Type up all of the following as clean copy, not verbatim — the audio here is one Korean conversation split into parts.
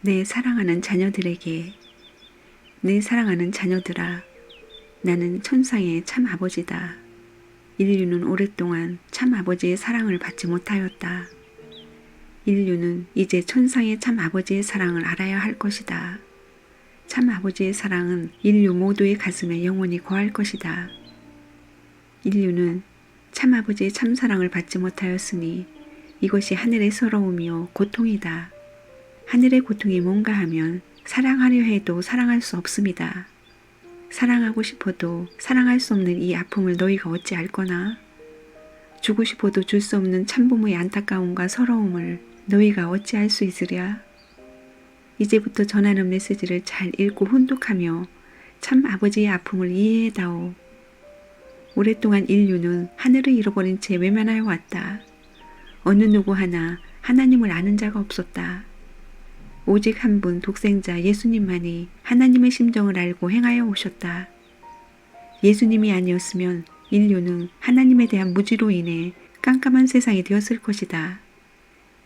내 사랑하는 자녀들에게, 내 사랑하는 자녀들아, 나는 천상의 참 아버지다. 인류는 오랫동안 참 아버지의 사랑을 받지 못하였다. 인류는 이제 천상의 참 아버지의 사랑을 알아야 할 것이다. 참 아버지의 사랑은 인류 모두의 가슴에 영원히 거할 것이다. 인류는 참 아버지의 참 사랑을 받지 못하였으니 이것이 하늘의 서러움이요 고통이다. 하늘의 고통이 뭔가 하면 사랑하려 해도 사랑할 수 없습니다. 사랑하고 싶어도 사랑할 수 없는 이 아픔을 너희가 어찌 알거나? 주고 싶어도 줄 수 없는 참부모의 안타까움과 서러움을 너희가 어찌 알 수 있으랴? 이제부터 전하는 메시지를 잘 읽고 훈독하며 참 아버지의 아픔을 이해해다오. 오랫동안 인류는 하늘을 잃어버린 채 외면하여 왔다. 어느 누구 하나 하나님을 아는 자가 없었다. 오직 한 분 독생자 예수님만이 하나님의 심정을 알고 행하여 오셨다. 예수님이 아니었으면 인류는 하나님에 대한 무지로 인해 깜깜한 세상이 되었을 것이다.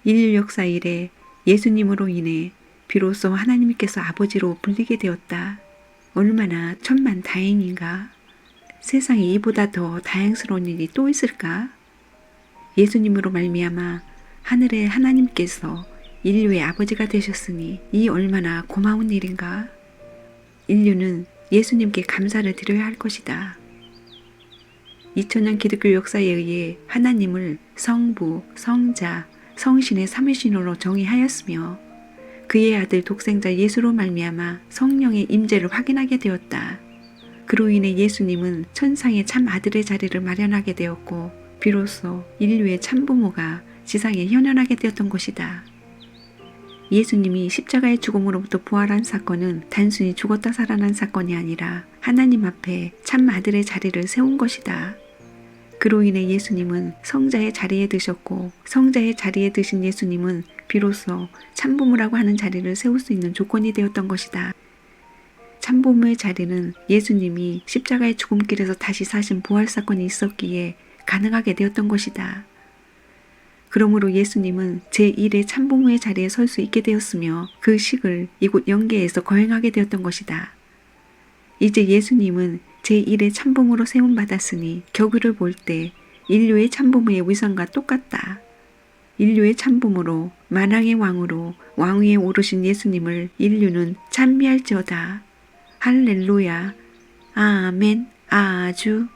인류 역사 이래 예수님으로 인해 비로소 하나님께서 아버지로 불리게 되었다. 얼마나 천만 다행인가? 세상에 이보다 더 다행스러운 일이 또 있을까? 예수님으로 말미암아 하늘의 하나님께서 인류의 아버지가 되셨으니 이 얼마나 고마운 일인가? 인류는 예수님께 감사를 드려야 할 것이다. 2000년 기독교 역사에 의해 하나님을 성부, 성자, 성신의 삼위신으로 정의하였으며 그의 아들 독생자 예수로 말미암아 성령의 임재를 확인하게 되었다. 그로 인해 예수님은 천상의 참 아들의 자리를 마련하게 되었고 비로소 인류의 참부모가 지상에 현현하게 되었던 것이다. 예수님이 십자가의 죽음으로부터 부활한 사건은 단순히 죽었다 살아난 사건이 아니라 하나님 앞에 참 아들의 자리를 세운 것이다. 그로 인해 예수님은 성자의 자리에 드셨고 성자의 자리에 드신 예수님은 비로소 참부모라고 하는 자리를 세울 수 있는 조건이 되었던 것이다. 참부모의 자리는 예수님이 십자가의 죽음길에서 다시 사신 부활 사건이 있었기에 가능하게 되었던 것이다. 그러므로 예수님은 제1의 참부모의 자리에 설 수 있게 되었으며 그 식을 이곳 영계에서 거행하게 되었던 것이다. 이제 예수님은 제1의 참부모로 세움받았으니 겨울을 볼 때 인류의 참부모의 위상과 똑같다. 인류의 참부모로 만왕의 왕으로 왕위에 오르신 예수님을 인류는 찬미할지어다. 할렐루야. 아멘. 아주.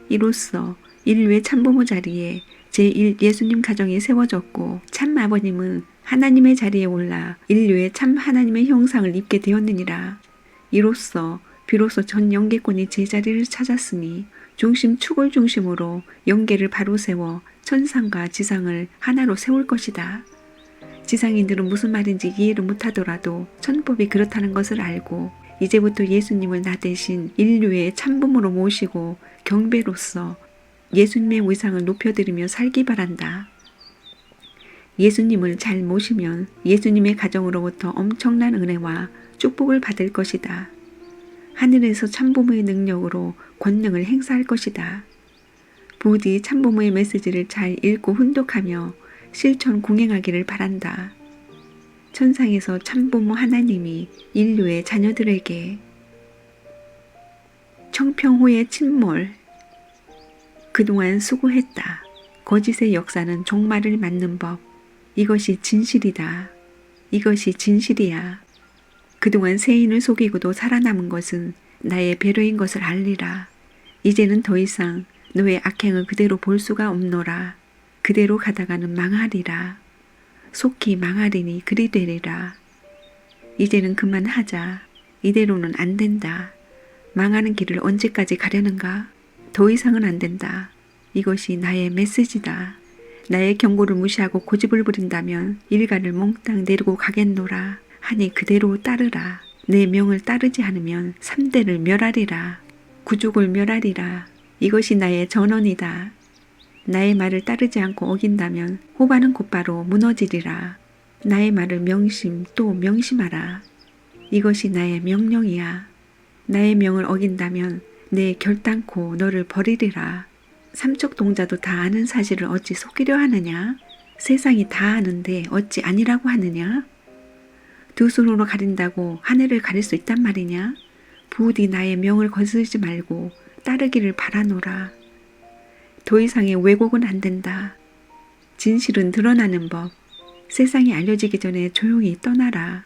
이로써 인류의 참부모 자리에 제1 예수님 가정이 세워졌고 참 아버님은 하나님의 자리에 올라 인류의 참 하나님의 형상을 입게 되었느니라. 이로써 비로소 전 영계권이 제자리를 찾았으니 중심축을 중심으로 영계를 바로 세워 천상과 지상을 하나로 세울 것이다. 지상인들은 무슨 말인지 이해를 못하더라도 천법이 그렇다는 것을 알고 이제부터 예수님을 나 대신 인류의 참부모로 모시고 경배로서 예수님의 위상을 높여드리며 살기 바란다. 예수님을 잘 모시면 예수님의 가정으로부터 엄청난 은혜와 축복을 받을 것이다. 하늘에서 참부모의 능력으로 권능을 행사할 것이다. 부디 참부모의 메시지를 잘 읽고 훈독하며 실천 공행하기를 바란다. 천상에서 참부모 하나님이 인류의 자녀들에게 청평호의 침몰 그동안 수고했다. 거짓의 역사는 종말을 맞는 법. 이것이 진실이다. 이것이 진실이야. 그동안 세인을 속이고도 살아남은 것은 나의 배려인 것을 알리라. 이제는 더 이상 너의 악행을 그대로 볼 수가 없노라. 그대로 가다가는 망하리라. 속히 망하리니 그리 되리라. 이제는 그만하자. 이대로는 안 된다. 망하는 길을 언제까지 가려는가? 더 이상은 안 된다. 이것이 나의 메시지다. 나의 경고를 무시하고 고집을 부린다면 일가를 몽땅 내리고 가겠노라. 하니 그대로 따르라. 내 명을 따르지 않으면 3대를 멸하리라. 구족을 멸하리라. 이것이 나의 전언이다. 나의 말을 따르지 않고 어긴다면 호반은 곧바로 무너지리라. 나의 말을 명심 또 명심하라. 이것이 나의 명령이야. 나의 명을 어긴다면 내 결단코 너를 버리리라. 삼척 동자도 다 아는 사실을 어찌 속이려 하느냐? 세상이 다 아는데 어찌 아니라고 하느냐? 두 손으로 가린다고 하늘을 가릴 수 있단 말이냐? 부디 나의 명을 거스르지 말고 따르기를 바라노라. 더 이상의 왜곡은 안 된다. 진실은 드러나는 법. 세상이 알려지기 전에 조용히 떠나라.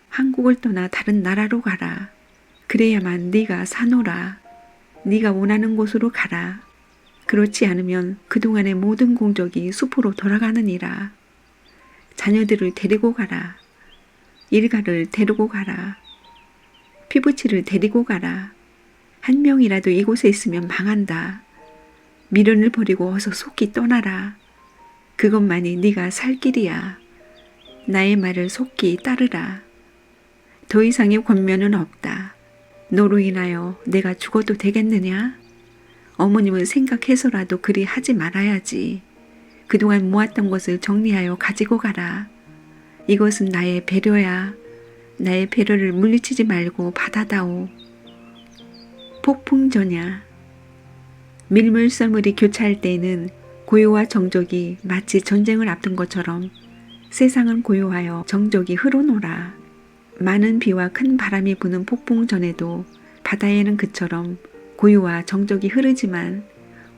한국을 떠나 다른 나라로 가라. 그래야만 네가 사노라. 네가 원하는 곳으로 가라. 그렇지 않으면 그동안의 모든 공적이 수포로 돌아가느니라. 자녀들을 데리고 가라. 일가를 데리고 가라. 피부치를 데리고 가라. 한 명이라도 이곳에 있으면 망한다. 미련을 버리고 어서 속히 떠나라. 그것만이 네가 살 길이야. 나의 말을 속히 따르라. 더 이상의 권면은 없다. 너로 인하여 내가 죽어도 되겠느냐? 어머님을 생각해서라도 그리 하지 말아야지. 그동안 모았던 것을 정리하여 가지고 가라. 이것은 나의 배려야. 나의 배려를 물리치지 말고 받아다오. 폭풍전야. 밀물썰물이 교차할 때에는 고요와 정적이 마치 전쟁을 앞둔 것처럼 세상은 고요하여 정적이 흐르노라. 많은 비와 큰 바람이 부는 폭풍전에도 바다에는 그처럼 고요와 정적이 흐르지만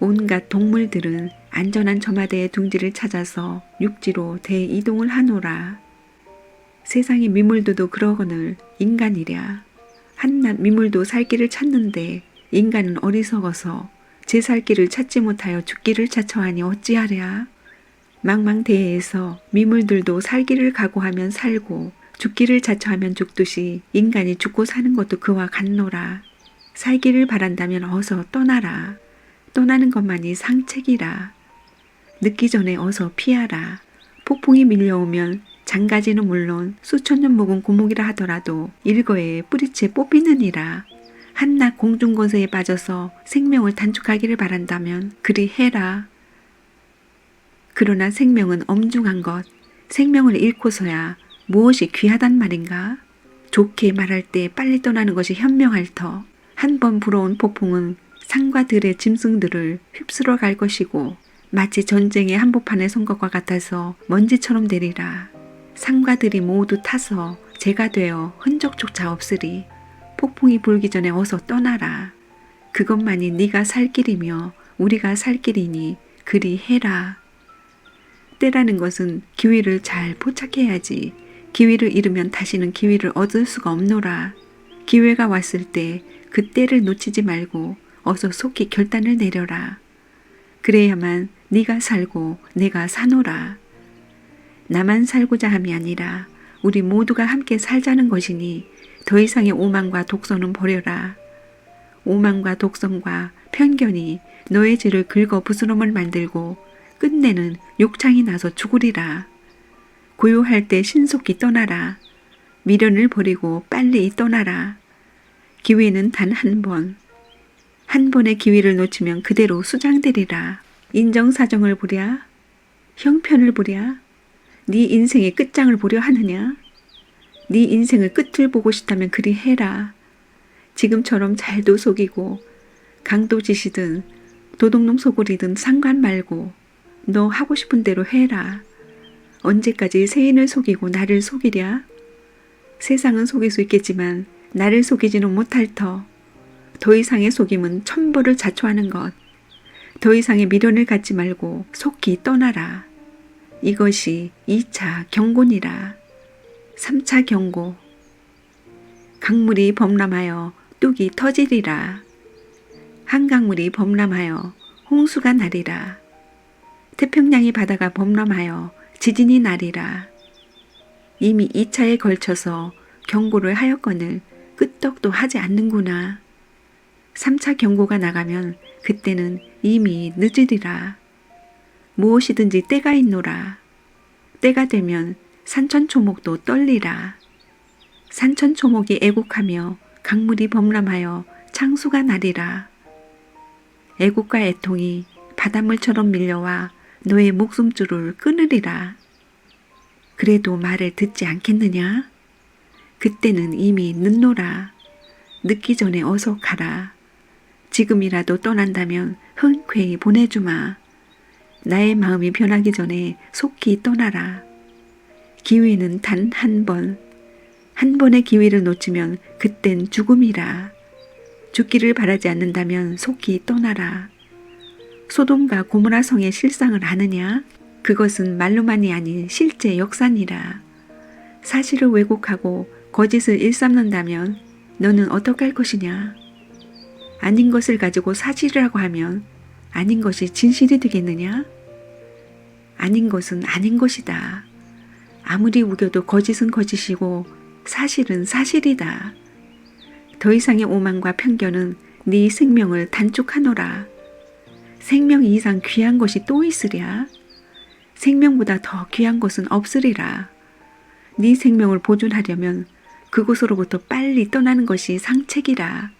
온갖 동물들은 안전한 저마다의 둥지를 찾아서 육지로 대이동을 하노라. 세상의 미물도도 그러거늘 인간이랴. 한낱 미물도 살 길을 찾는데 인간은 어리석어서 제 살 길을 찾지 못하여 죽기를 자처하니 어찌하랴. 망망대해에서 미물들도 살 길을 각오하면 살고 죽기를 자처하면 죽듯이 인간이 죽고 사는 것도 그와 같노라. 살기를 바란다면 어서 떠나라. 떠나는 것만이 상책이라. 늦기 전에 어서 피하라. 폭풍이 밀려오면 장가지는 물론 수천 년 묵은 고목이라 하더라도 일거에 뿌리채 뽑히느니라. 한낱 공중권세에 빠져서 생명을 단축하기를 바란다면 그리 해라. 그러나 생명은 엄중한 것, 생명을 잃고서야 무엇이 귀하단 말인가? 좋게 말할 때 빨리 떠나는 것이 현명할 터. 한 번 불어온 폭풍은 산과 들의 짐승들을 휩쓸어 갈 것이고 마치 전쟁의 한복판에 선 것과 같아서 먼지처럼 내리라. 산과 들이 모두 타서 재가 되어 흔적조차 없으리. 폭풍이 불기 전에 어서 떠나라. 그것만이 네가 살 길이며 우리가 살 길이니 그리 해라. 때라는 것은 기회를 잘 포착해야지. 기회를 잃으면 다시는 기회를 얻을 수가 없노라. 기회가 왔을 때 그 때를 놓치지 말고 어서 속히 결단을 내려라. 그래야만 네가 살고 내가 사노라. 나만 살고자 함이 아니라 우리 모두가 함께 살자는 것이니 더 이상의 오만과 독선은 버려라. 오만과 독선과 편견이 너의 죄를 긁어 부스럼을 만들고 끝내는 욕창이 나서 죽으리라. 고요할 때 신속히 떠나라. 미련을 버리고 빨리 떠나라. 기회는 단 한 번. 한 번의 기회를 놓치면 그대로 수장되리라. 인정사정을 보랴? 형편을 보랴? 네 인생의 끝장을 보려 하느냐? 네 인생의 끝을 보고 싶다면 그리 해라. 지금처럼 잘도 속이고 강도짓이든 도둑놈 소굴이든 상관 말고 너 하고 싶은 대로 해라. 언제까지 세인을 속이고 나를 속이랴? 세상은 속일 수 있겠지만 나를 속이지는 못할 터. 더 이상의 속임은 천벌을 자초하는 것. 더 이상의 미련을 갖지 말고 속히 떠나라. 이것이 2차 경고니라. 3차 경고. 강물이 범람하여 뚝이 터지리라. 한강물이 범람하여 홍수가 나리라. 태평양의 바다가 범람하여 지진이 나리라. 이미 2차에 걸쳐서 경고를 하였거늘 끄떡도 하지 않는구나. 3차 경고가 나가면 그때는 이미 늦으리라. 무엇이든지 때가 있노라. 때가 되면 산천초목도 떨리라. 산천초목이 애곡하며 강물이 범람하여 창수가 나리라. 애곡과 애통이 바닷물처럼 밀려와 너의 목숨줄을 끊으리라. 그래도 말을 듣지 않겠느냐? 그때는 이미 늦노라. 늦기 전에 어서 가라. 지금이라도 떠난다면 흔쾌히 보내주마. 나의 마음이 변하기 전에 속히 떠나라. 기회는 단 한 번. 한 번의 기회를 놓치면 그땐 죽음이라. 죽기를 바라지 않는다면 속히 떠나라. 소돔과 고모라 성의 실상을 아느냐? 그것은 말로만이 아닌 실제 역사니라. 사실을 왜곡하고 거짓을 일삼는다면 너는 어떡할 것이냐? 아닌 것을 가지고 사실이라고 하면 아닌 것이 진실이 되겠느냐? 아닌 것은 아닌 것이다. 아무리 우겨도 거짓은 거짓이고 사실은 사실이다. 더 이상의 오만과 편견은 네 생명을 단축하노라. 생명 이상 귀한 것이 또 있으랴? 생명보다 더 귀한 것은 없으리라. 네 생명을 보존하려면 그곳으로부터 빨리 떠나는 것이 상책이라.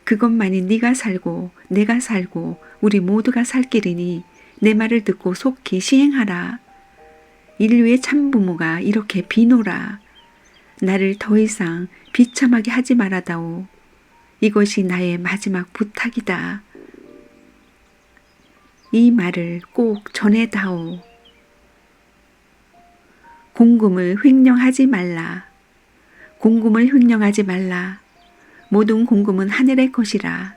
그것만이 네가 살고 내가 살고 우리 모두가 살 길이니 내 말을 듣고 속히 시행하라. 인류의 참부모가 이렇게 비노라. 나를 더 이상 비참하게 하지 말아다오. 이것이 나의 마지막 부탁이다. 이 말을 꼭 전해다오. 공금을 횡령하지 말라. 공금을 횡령하지 말라. 모든 공금은 하늘의 것이라.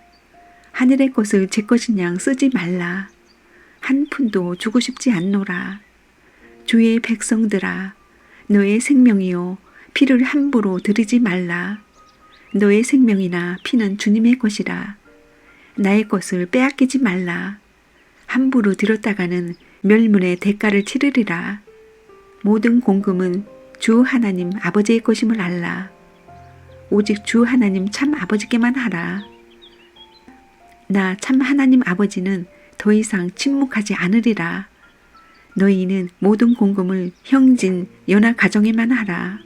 하늘의 것을 제 것인 양 쓰지 말라. 한 푼도 주고 싶지 않노라. 주의 백성들아, 너의 생명이요 피를 함부로 들이지 말라. 너의 생명이나 피는 주님의 것이라. 나의 것을 빼앗기지 말라. 함부로 들였다가는 멸문의 대가를 치르리라. 모든 공금은 주 하나님 아버지의 것임을 알라. 오직 주 하나님 참 아버지께만 하라. 나 참 하나님 아버지는 더 이상 침묵하지 않으리라. 너희는 모든 공금을 형진 연하 가정에만 하라.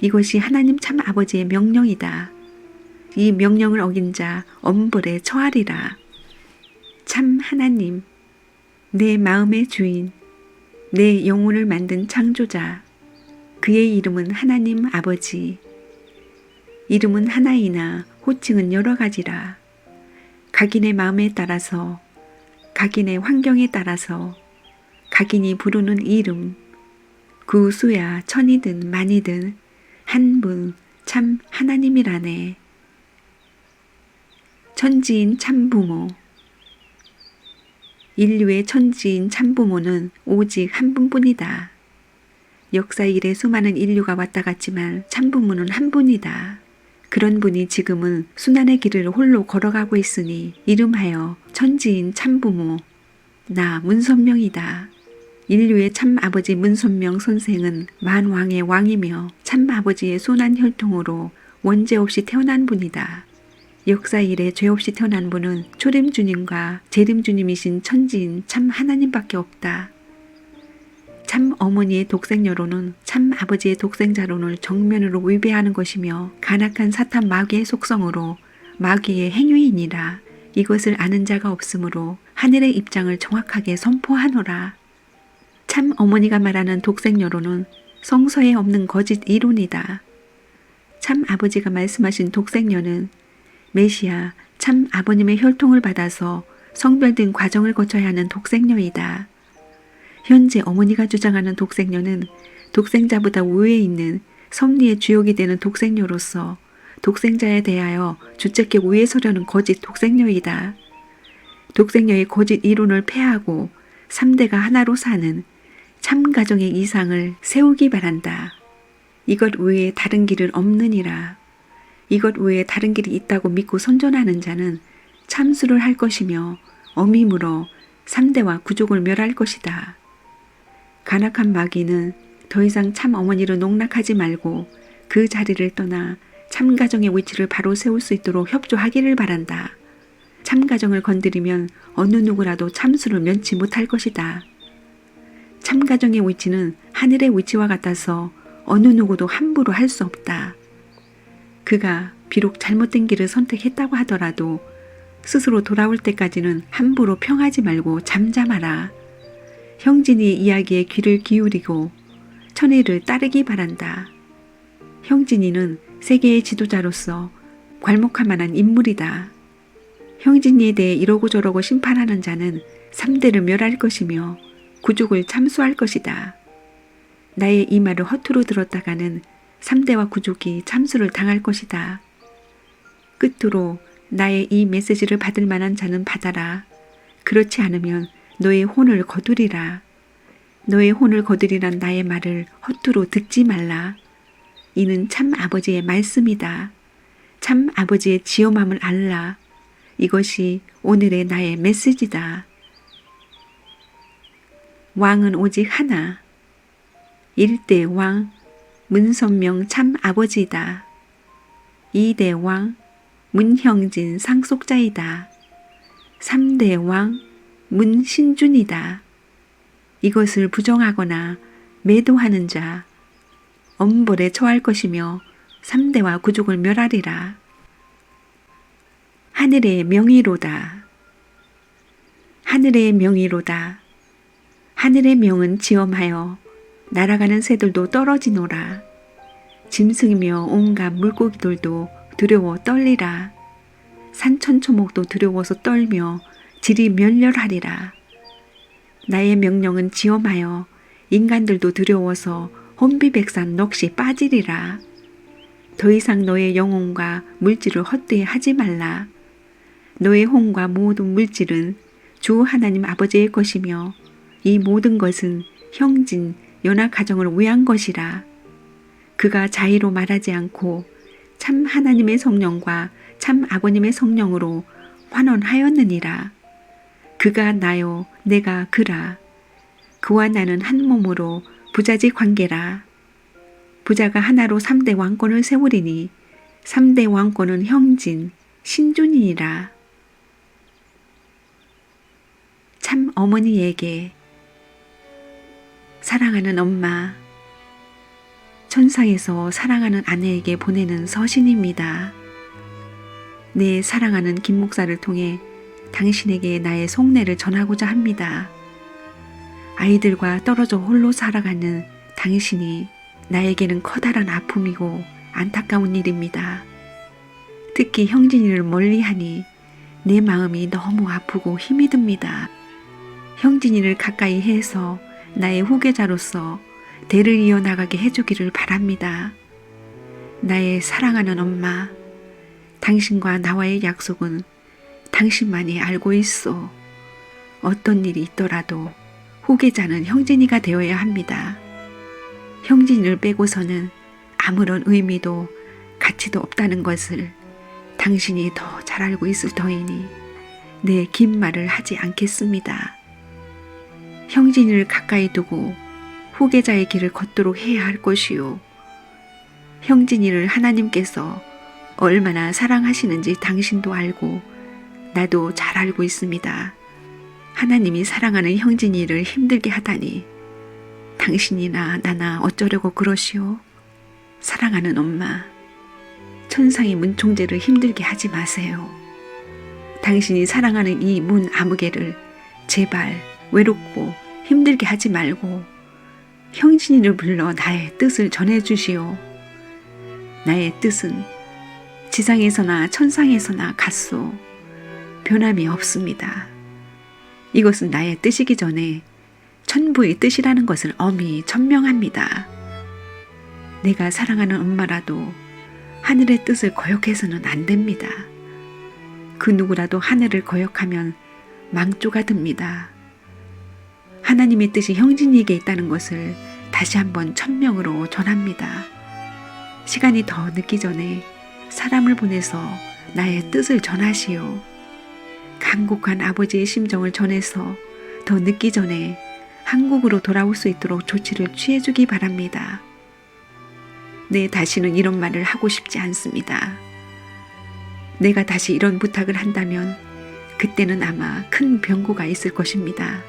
이것이 하나님 참 아버지의 명령이다. 이 명령을 어긴 자 엄벌에 처하리라. 참 하나님, 내 마음의 주인, 내 영혼을 만든 창조자, 그의 이름은 하나님 아버지. 이름은 하나이나 호칭은 여러 가지라. 각인의 마음에 따라서, 각인의 환경에 따라서 각인이 부르는 이름, 그 수야 천이든 만이든 한 분 참 하나님이라네. 천지인 참부모. 인류의 천지인 참부모는 오직 한 분뿐이다. 역사 이래 수많은 인류가 왔다 갔지만 참부모는 한 분이다. 그런 분이 지금은 순환의 길을 홀로 걸어가고 있으니 이름하여 천지인 참부모, 나 문선명이다. 인류의 참아버지 문선명 선생은 만왕의 왕이며 참아버지의 순환 혈통으로 원죄 없이 태어난 분이다. 역사 이래 죄 없이 태어난 분은 초림주님과 재림주님이신 천지인 참 하나님밖에 없다. 참 어머니의 독생여론은 참 아버지의 독생자론을 정면으로 위배하는 것이며 간악한 사탄 마귀의 속성으로 마귀의 행위이니라. 이것을 아는 자가 없으므로 하늘의 입장을 정확하게 선포하노라. 참 어머니가 말하는 독생여론은 성서에 없는 거짓 이론이다. 참 아버지가 말씀하신 독생여는 메시아 참 아버님의 혈통을 받아서 성별된 과정을 거쳐야 하는 독생여이다. 현재 어머니가 주장하는 독생여는 독생자보다 우위에 있는 섭리의 주역이 되는 독생여로서 독생자에 대하여 주체격 위에 서려는 거짓 독생여이다. 독생여의 거짓 이론을 폐하고 3대가 하나로 사는 참 가정의 이상을 세우기 바란다. 이것 외에 다른 길은 없느니라. 이것 외에 다른 길이 있다고 믿고 선전하는 자는 참수를 할 것이며 엄히 물어 3대와 구족을 멸할 것이다. 간악한 마귀는 더 이상 참 어머니로 농락하지 말고 그 자리를 떠나 참 가정의 위치를 바로 세울 수 있도록 협조하기를 바란다. 참 가정을 건드리면 어느 누구라도 참수를 면치 못할 것이다. 참 가정의 위치는 하늘의 위치와 같아서 어느 누구도 함부로 할 수 없다. 그가 비록 잘못된 길을 선택했다고 하더라도 스스로 돌아올 때까지는 함부로 평하지 말고 잠잠하라. 형진이의 이야기에 귀를 기울이고 천의를 따르기 바란다. 형진이는 세계의 지도자로서 괄목할 만한 인물이다. 형진이에 대해 이러고 저러고 심판하는 자는 3대를 멸할 것이며 구족을 참수할 것이다. 나의 이 말을 허투루 들었다가는 3대와 구족이 참수를 당할 것이다. 끝으로 나의 이 메시지를 받을 만한 자는 받아라. 그렇지 않으면 너의 혼을 거두리라. 너의 혼을 거두리란 나의 말을 헛두로 듣지 말라. 이는 참 아버지의 말씀이다. 참 아버지의 지엄함을 알라. 이것이 오늘의 나의 메시지다. 왕은 오직 하나. 일대 왕 문선명 참 아버지이다. 2대 왕 문형진 상속자이다. 3대 왕 문신준이다. 이것을 부정하거나 매도하는 자 엄벌에 처할 것이며 3대와 구족을 멸하리라. 하늘의 명의로다. 하늘의 명의로다. 하늘의 명은 지엄하여 날아가는 새들도 떨어지노라. 짐승이며 온갖 물고기들도 두려워 떨리라. 산천초목도 두려워서 떨며 질이 멸렬하리라. 나의 명령은 지엄하여 인간들도 두려워서 혼비백산 넋이 빠지리라. 더 이상 너의 영혼과 물질을 헛되이 하지 말라. 너의 혼과 모든 물질은 주 하나님 아버지의 것이며 이 모든 것은 형진 연합 가정을 위한 것이라. 그가 자의로 말하지 않고 참 하나님의 성령과 참 아버님의 성령으로 환원하였느니라. 그가 나요 내가 그라. 그와 나는 한 몸으로 부자지 관계라. 부자가 하나로 3대 왕권을 세우리니 3대 왕권은 형진 신준이니라. 참 어머니에게 사랑하는 엄마, 천상에서 사랑하는 아내에게 보내는 서신입니다. 내 사랑하는 김 목사를 통해 당신에게 나의 속내를 전하고자 합니다. 아이들과 떨어져 홀로 살아가는 당신이 나에게는 커다란 아픔이고 안타까운 일입니다. 특히 형진이를 멀리하니 내 마음이 너무 아프고 힘이 듭니다. 형진이를 가까이 해서 나의 후계자로서 대를 이어나가게 해주기를 바랍니다. 나의 사랑하는 엄마, 당신과 나와의 약속은 당신만이 알고 있어. 어떤 일이 있더라도 후계자는 형진이가 되어야 합니다. 형진이를 빼고서는 아무런 의미도 가치도 없다는 것을 당신이 더 잘 알고 있을 터이니 내 긴 말을 하지 않겠습니다. 형진이를 가까이 두고 후계자의 길을 걷도록 해야 할 것이요. 형진이를 하나님께서 얼마나 사랑하시는지 당신도 알고 나도 잘 알고 있습니다. 하나님이 사랑하는 형진이를 힘들게 하다니 당신이나 나나 어쩌려고 그러시오. 사랑하는 엄마, 천상의 문총재를 힘들게 하지 마세요. 당신이 사랑하는 이 문 아무개를 제발 외롭고 힘들게 하지 말고 형진이를 불러 나의 뜻을 전해주시오. 나의 뜻은 지상에서나 천상에서나 같소. 변함이 없습니다. 이것은 나의 뜻이기 전에 천부의 뜻이라는 것을 엄히 천명합니다. 내가 사랑하는 엄마라도 하늘의 뜻을 거역해서는 안 됩니다. 그 누구라도 하늘을 거역하면 망조가 듭니다. 하나님의 뜻이 형진이에게 있다는 것을 다시 한번 천명으로 전합니다. 시간이 더 늦기 전에 사람을 보내서 나의 뜻을 전하시오. 간곡한 아버지의 심정을 전해서 더 늦기 전에 한국으로 돌아올 수 있도록 조치를 취해주기 바랍니다. 네, 다시는 이런 말을 하고 싶지 않습니다. 내가 다시 이런 부탁을 한다면 그때는 아마 큰 변고가 있을 것입니다.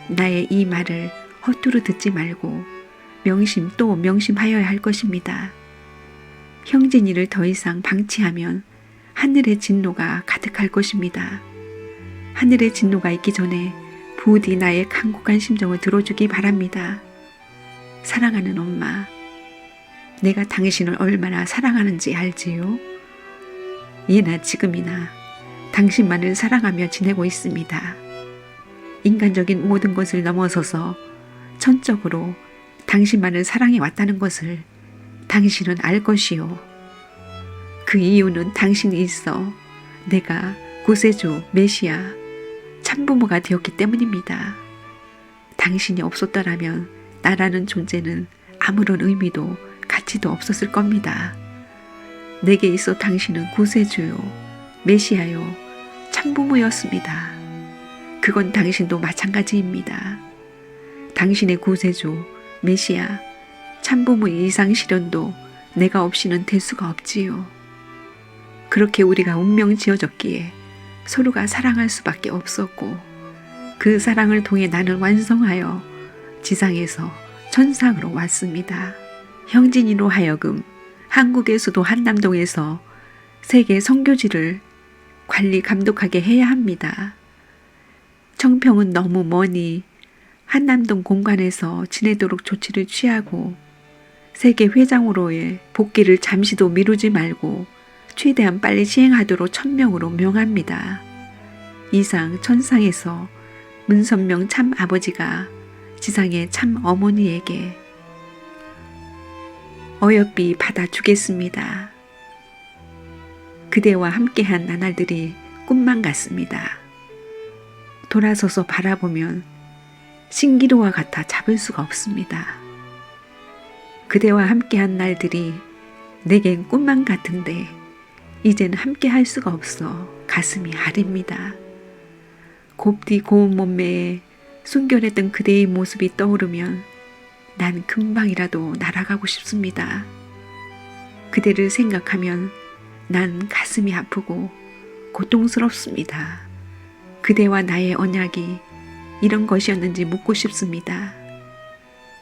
나의 이 말을 헛두루 듣지 말고 명심 또 명심하여야 할 것입니다. 형진이를 더 이상 방치하면 하늘의 진노가 가득할 것입니다. 하늘의 진노가 있기 전에 부디 나의 간곡한 심정을 들어주기 바랍니다. 사랑하는 엄마, 내가 당신을 얼마나 사랑하는지 알지요? 예나 지금이나 당신만을 사랑하며 지내고 있습니다. 인간적인 모든 것을 넘어서서 천적으로 당신만을 사랑해 왔다는 것을 당신은 알 것이요. 그 이유는 당신이 있어 내가 구세주 메시아 참부모가 되었기 때문입니다. 당신이 없었더라면 나라는 존재는 아무런 의미도 가치도 없었을 겁니다. 내게 있어 당신은 구세주요, 메시아요, 참부모였습니다. 그건 당신도 마찬가지입니다. 당신의 구세주, 메시아, 참부모의 이상 실현도 내가 없이는 될 수가 없지요. 그렇게 우리가 운명 지어졌기에 서로가 사랑할 수밖에 없었고 그 사랑을 통해 나는 완성하여 지상에서 천상으로 왔습니다. 형진이로 하여금 한국에서도 한남동에서 세계 선교지를 관리 감독하게 해야 합니다. 청평은 너무 머니 한남동 공간에서 지내도록 조치를 취하고 세계 회장으로의 복귀를 잠시도 미루지 말고 최대한 빨리 시행하도록 천명으로 명합니다. 이상 천상에서 문선명 참 아버지가 지상의 참 어머니에게 어여삐 받아주겠습니다. 그대와 함께한 나날들이 꿈만 같습니다. 돌아서서 바라보면 신기루와 같아 잡을 수가 없습니다. 그대와 함께한 날들이 내겐 꿈만 같은데 이젠 함께할 수가 없어 가슴이 아립니다. 곱디 고운 몸매에 순결했던 그대의 모습이 떠오르면 난 금방이라도 날아가고 싶습니다. 그대를 생각하면 난 가슴이 아프고 고통스럽습니다. 그대와 나의 언약이 이런 것이었는지 묻고 싶습니다.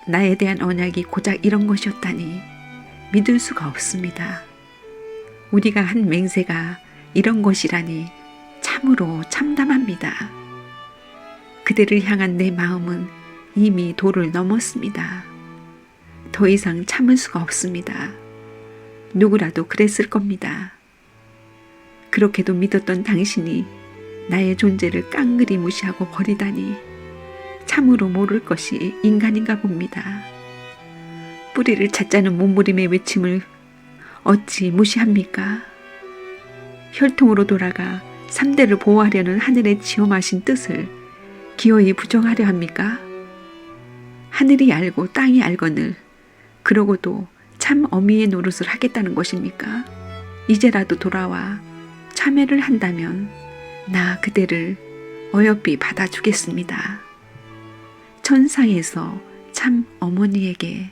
나에 대한 언약이 고작 이런 것이었다니 믿을 수가 없습니다. 우리가 한 맹세가 이런 것이라니 참으로 참담합니다. 그대를 향한 내 마음은 이미 도를 넘었습니다. 더 이상 참을 수가 없습니다. 누구라도 그랬을 겁니다. 그렇게도 믿었던 당신이 나의 존재를 깡그리 무시하고 버리다니 참으로 모를 것이 인간인가 봅니다. 뿌리를 찾자는 몸부림의 외침을 어찌 무시합니까? 혈통으로 돌아가 3대를 보호하려는 하늘의 지엄하신 뜻을 기어이 부정하려 합니까? 하늘이 알고 땅이 알거늘 그러고도 참 어미의 노릇을 하겠다는 것입니까? 이제라도 돌아와 참회를 한다면 나 그대를 어여삐 받아주겠습니다. 천상에서 참 어머니에게